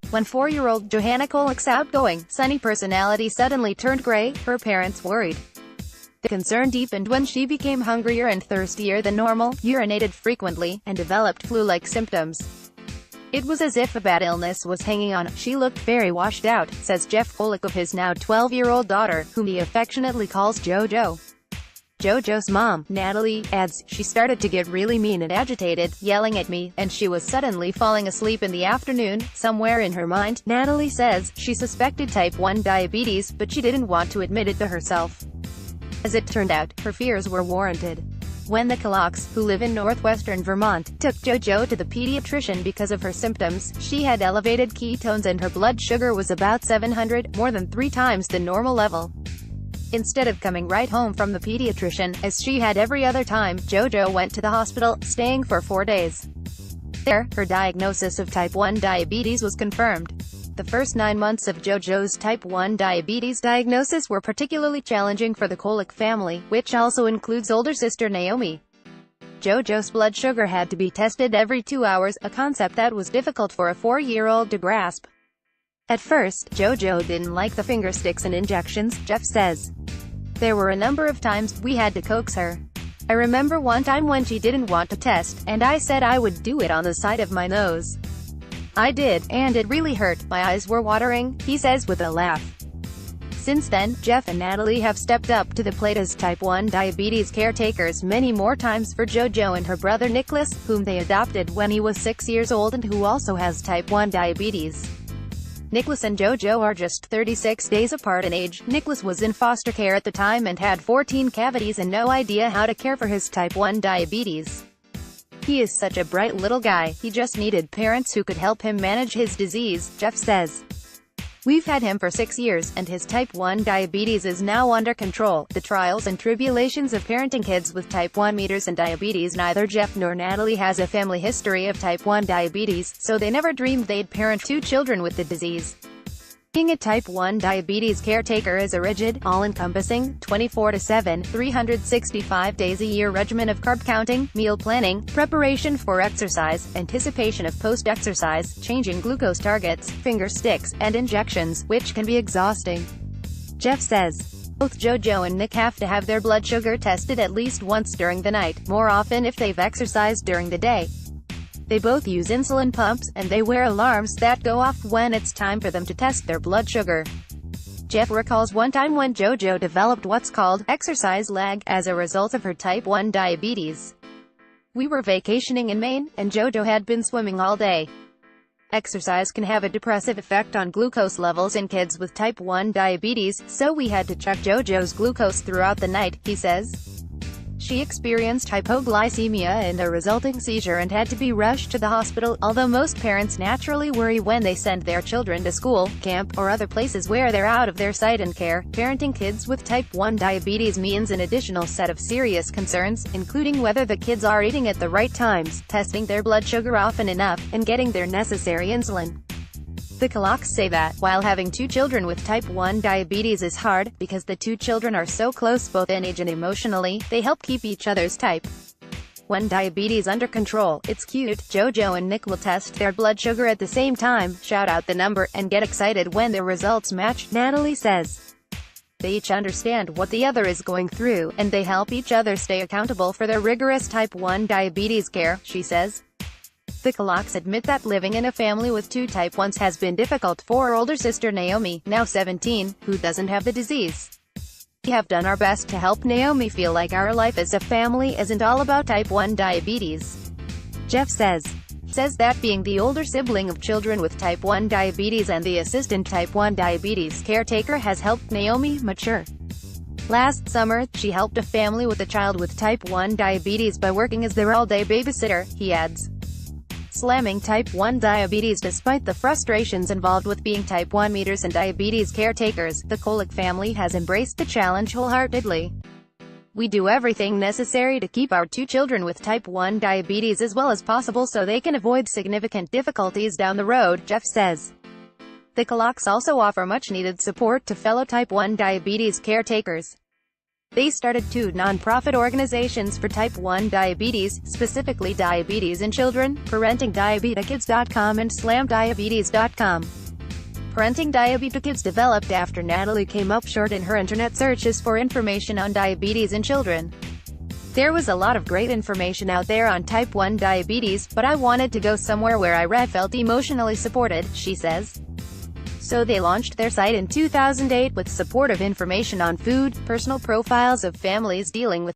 When 4-year-old Johanna Kolek's outgoing, sunny personality suddenly turned gray, her parents worried. The concern deepened when she became hungrier and thirstier than normal, urinated frequently, and developed flu-like symptoms. It was as if a bad illness was hanging on. She looked very washed out, says Jeff Kolek of his now 12-year-old daughter, whom he affectionately calls JoJo. JoJo's mom, Natalie, adds, "She started to get really mean and agitated, yelling at me, and she was suddenly falling asleep in the afternoon." Somewhere in her mind, Natalie says, she suspected type 1 diabetes, but she didn't want to admit it to herself. As it turned out, her fears were warranted. When the Koleks, who live in northwestern Vermont, took JoJo to the pediatrician because of her symptoms, she had elevated ketones and her blood sugar was about 700, more than 3 times the normal level. Instead of coming right home from the pediatrician, as she had every other time, JoJo went to the hospital, staying for 4 days. There, her diagnosis of type 1 diabetes was confirmed. The first 9 months of JoJo's type 1 diabetes diagnosis were particularly challenging for the Kolek family, which also includes older sister Naomi. JoJo's blood sugar had to be tested every 2 hours, a concept that was difficult for a 4-year-old to grasp. At first, JoJo didn't like the finger sticks and injections, Jeff says. There were a number of times we had to coax her. I remember one time when she didn't want to test, and I said I would do it on the side of my nose. I did, and it really hurt. My eyes were watering, he says with a laugh. Since then, Jeff and Natalie have stepped up to the plate as type 1 diabetes caretakers many more times for JoJo and her brother Nicholas, whom they adopted when he was 6 years old and who also has type 1 diabetes. Nicholas and JoJo are just 36 days apart in age. Nicholas was in foster care at the time and had 14 cavities and no idea how to care for his type 1 diabetes. He is such a bright little guy, he just needed parents who could help him manage his disease, Jeff says. We've had him for 6 years, and his type 1 diabetes is now under control. The trials and tribulations of parenting kids with type 1 meters and diabetes. Neither Jeff nor Natalie has a family history of type 1 diabetes, so they never dreamed they'd parent 2 children with the disease. Being a type 1 diabetes caretaker is a rigid, all-encompassing, 24/7, 365 days a year regimen of carb counting, meal planning, preparation for exercise, anticipation of post-exercise, changing glucose targets, finger sticks, and injections, which can be exhausting. Jeff says. Both JoJo and Nick have to have their blood sugar tested at least once during the night, more often if they've exercised during the day. They both use insulin pumps, and they wear alarms that go off when it's time for them to test their blood sugar. Jeff recalls one time when JoJo developed what's called exercise lag as a result of her type 1 diabetes. We were vacationing in Maine, and JoJo had been swimming all day. Exercise can have a depressive effect on glucose levels in kids with type 1 diabetes, so we had to check JoJo's glucose throughout the night, he says. She experienced hypoglycemia and a resulting seizure and had to be rushed to the hospital. Although most parents naturally worry when they send their children to school, camp, or other places where they're out of their sight and care, parenting kids with type 1 diabetes means an additional set of serious concerns, including whether the kids are eating at the right times, testing their blood sugar often enough, and getting their necessary insulin. The Koleks say that, while having 2 children with type 1 diabetes is hard, because the 2 children are so close both in age and emotionally, they help keep each other's type 1 diabetes under control. It's cute. JoJo and Nick will test their blood sugar at the same time, shout out the number, and get excited when their results match, Natalie says. They each understand what the other is going through, and they help each other stay accountable for their rigorous type 1 diabetes care, she says. The Koleks admit that living in a family with 2 type 1s has been difficult for older sister Naomi, now 17, who doesn't have the disease. We have done our best to help Naomi feel like our life as a family isn't all about type 1 diabetes. Jeff says that being the older sibling of children with type 1 diabetes and the assistant type 1 diabetes caretaker has helped Naomi mature. Last summer, she helped a family with a child with type 1 diabetes by working as their all-day babysitter, he adds. Slamming type 1 diabetes. Despite the frustrations involved with being type 1 meters and diabetes caretakers, the Kolek family has embraced the challenge wholeheartedly. We do everything necessary to keep our 2 children with type 1 diabetes as well as possible so they can avoid significant difficulties down the road, Jeff says. The Koleks also offer much-needed support to fellow type 1 diabetes caretakers. They started 2 non-profit organizations for type 1 diabetes, specifically Diabetes in Children, ParentingDiabetikids.com and SlamDiabetes.com. Parenting Diabetes developed after Natalie came up short in her internet searches for information on diabetes in children. There was a lot of great information out there on type 1 diabetes, but I wanted to go somewhere where I felt emotionally supported, she says. So they launched their site in 2008 with supportive information on food, personal profiles of families dealing with